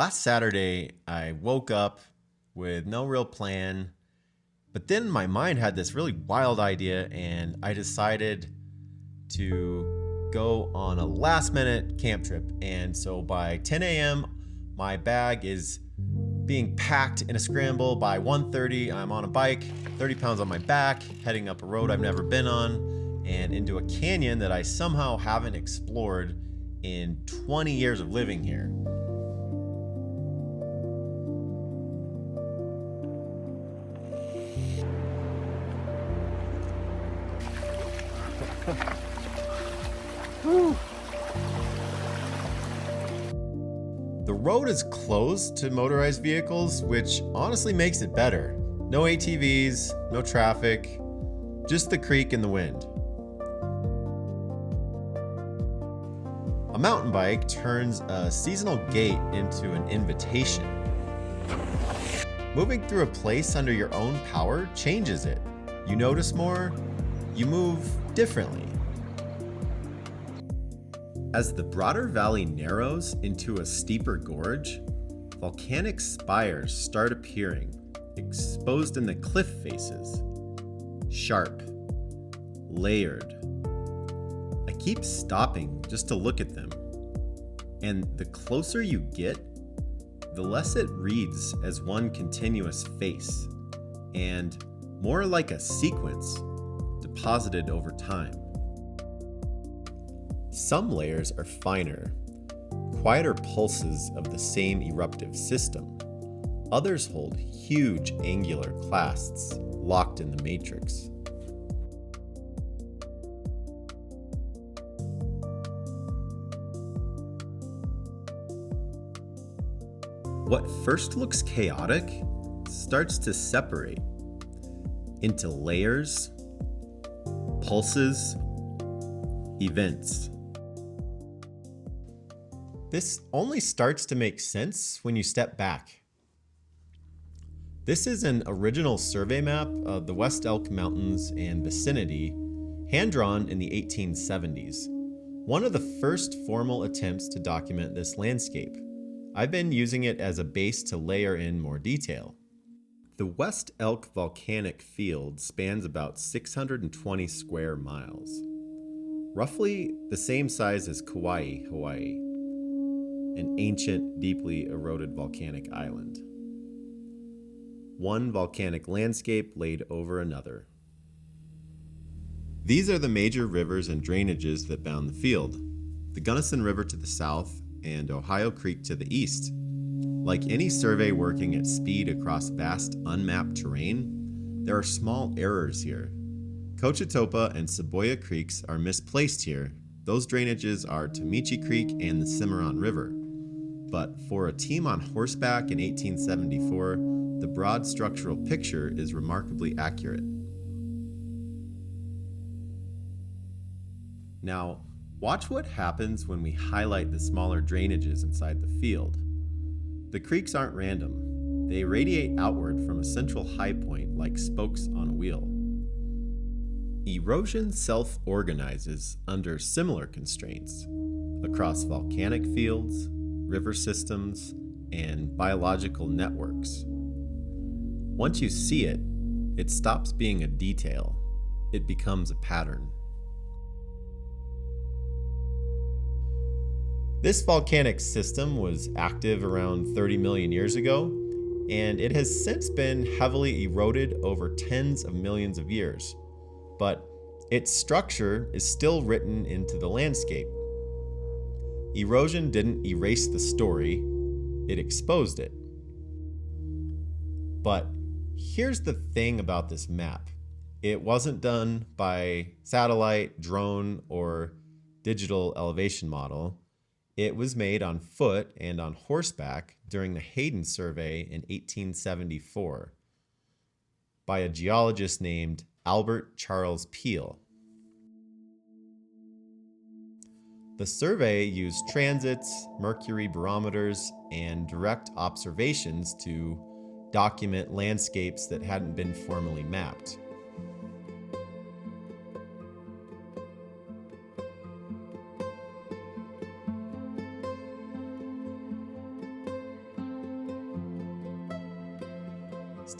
Last Saturday, I woke up with no real plan, but then my mind had this really wild idea, and I decided to go on a last minute camp trip. And so by 10 a.m., my bag is being packed in a scramble. By 1:30, I'm on a bike, 30 pounds on my back, heading up a road I've never been on, and into a canyon that I somehow haven't explored in 20 years of living here. The road is closed to motorized vehicles, which honestly makes it better. No ATVs, no traffic, just the creek and the wind. A mountain bike turns a seasonal gait into an invitation. Moving through a place under your own power changes it. You notice more, you move differently. As the broader valley narrows into a steeper gorge, volcanic spires start appearing, exposed in the cliff faces. Sharp, layered. I keep stopping just to look at them. And the closer you get, the less it reads as one continuous face, and more like a sequence deposited over time. Some layers are finer, quieter pulses of the same eruptive system. Others hold huge angular clasts locked in the matrix. What first looks chaotic starts to separate into layers, pulses, events. This only starts to make sense when you step back. This is an original survey map of the West Elk Mountains and vicinity, hand-drawn in the 1870s. One of the first formal attempts to document this landscape. I've been using it as a base to layer in more detail. The West Elk Volcanic Field spans about 620 square miles, roughly the same size as Kauai, Hawaii, an ancient, deeply eroded volcanic island. One volcanic landscape laid over another. These are the major rivers and drainages that bound the field. The Gunnison River to the south and Ohio Creek to the east. Like any survey working at speed across vast unmapped terrain, there are small errors here. Topo and Saboya Creeks are misplaced here. Those drainages are Tomichi Creek and the Cimarron River. But for a team on horseback in 1874, the broad structural picture is remarkably accurate. Now, watch what happens when we highlight the smaller drainages inside the field. The creeks aren't random. They radiate outward from a central high point like spokes on a wheel. Erosion self-organizes under similar constraints across volcanic fields, river systems, and biological networks. Once you see it, it stops being a detail. It becomes a pattern. This volcanic system was active around 30 million years ago, and it has since been heavily eroded over tens of millions of years. But its structure is still written into the landscape. Erosion didn't erase the story, it exposed it. But here's the thing about this map. It wasn't done by satellite, drone, or digital elevation model. It was made on foot and on horseback during the Hayden Survey in 1874 by a geologist named Albert Charles Peale. The survey used transits, mercury barometers, and direct observations to document landscapes that hadn't been formally mapped.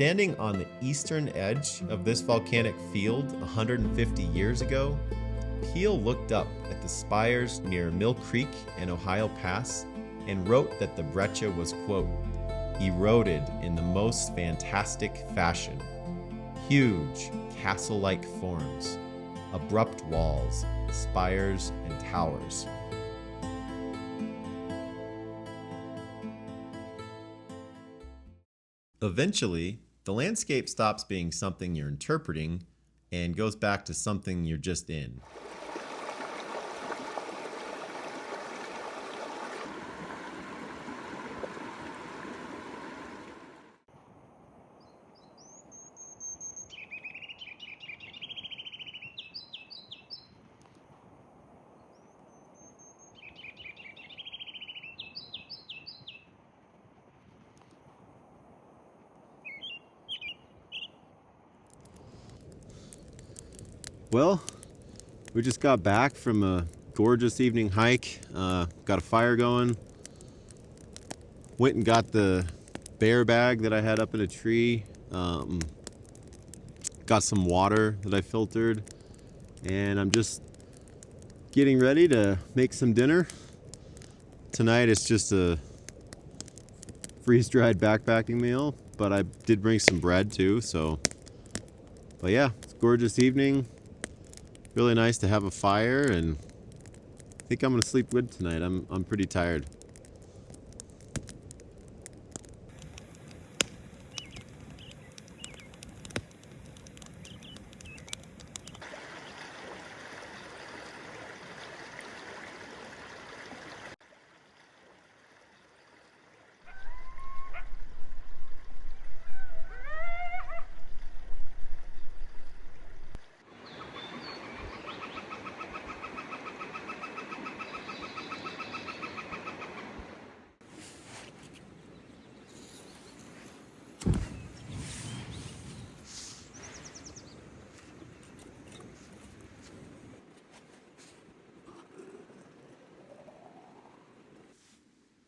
Standing on the eastern edge of this volcanic field 150 years ago, Peale looked up at the spires near Mill Creek and Ohio Pass and wrote that the breccia was, quote, eroded in the most fantastic fashion. Huge, castle-like forms, abrupt walls, spires, and towers. Eventually, the landscape stops being something you're interpreting and goes back to something you're just in. Well, we just got back from a gorgeous evening hike. Got a fire going. Went and got the bear bag that I had up in a tree. Got some water that I filtered. And I'm just getting ready to make some dinner. Tonight it's just a freeze-dried backpacking meal, but I did bring some bread too, so. But yeah, it's a gorgeous evening. Really nice to have a fire, and I think I'm gonna sleep good tonight. I'm pretty tired.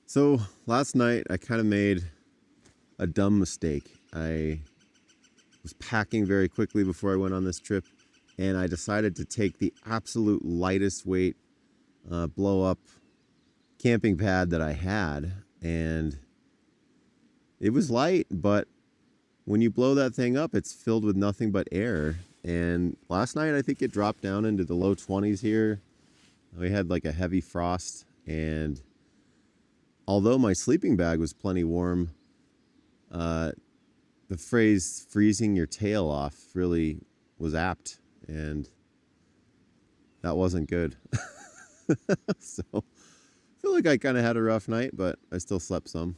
So last night I kind of made a dumb mistake. I was packing very quickly before I went on this trip, and I decided to take the absolute lightest weight blow up camping pad that I had, and it was light, but when you blow that thing up, it's filled with nothing but air. And last night I think it dropped down into the low 20s here. We had like a heavy frost, and although my sleeping bag was plenty warm, the phrase freezing your tail off really was apt, and that wasn't good. So I feel like I kind of had a rough night, but I still slept some.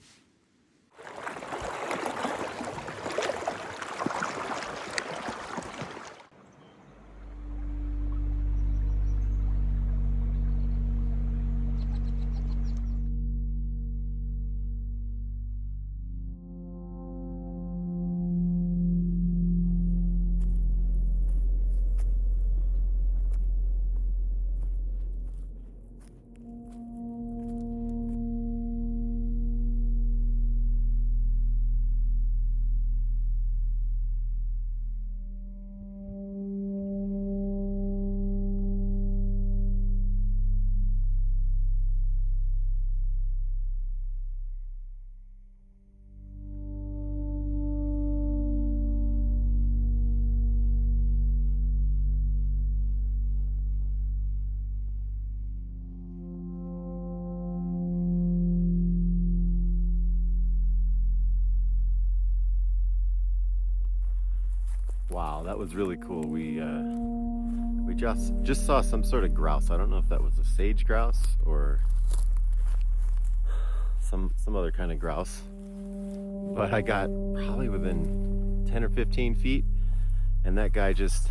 Wow, that was really cool. We just saw some sort of grouse. I don't know if that was a sage grouse or some other kind of grouse, but I got probably within 10 or 15 feet, and that guy just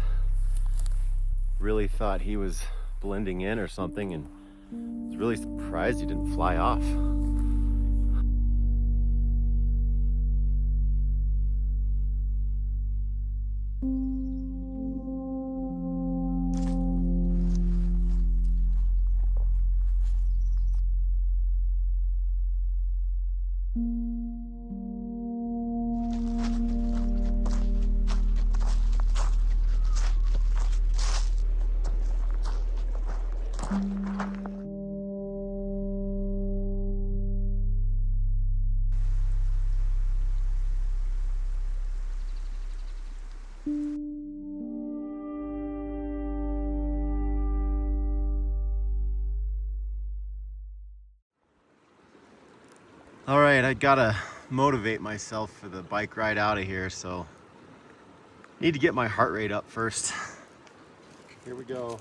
really thought he was blending in or something, and I was really surprised he didn't fly off. All right, I gotta motivate myself for the bike ride out of here, so need to get my heart rate up first. Here we go.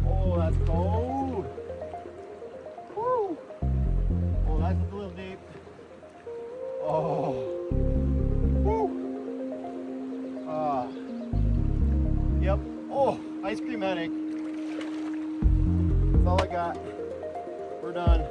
Oh, that's cold. Woo. Oh, that's a little deep. Oh. Yep. Oh, ice cream headache. That's all I got. We're done.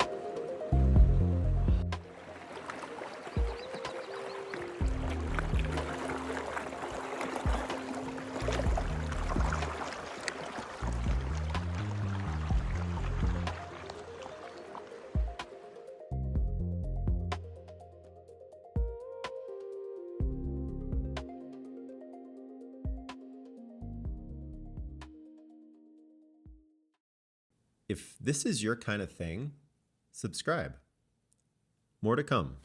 If this is your kind of thing, subscribe. More to come.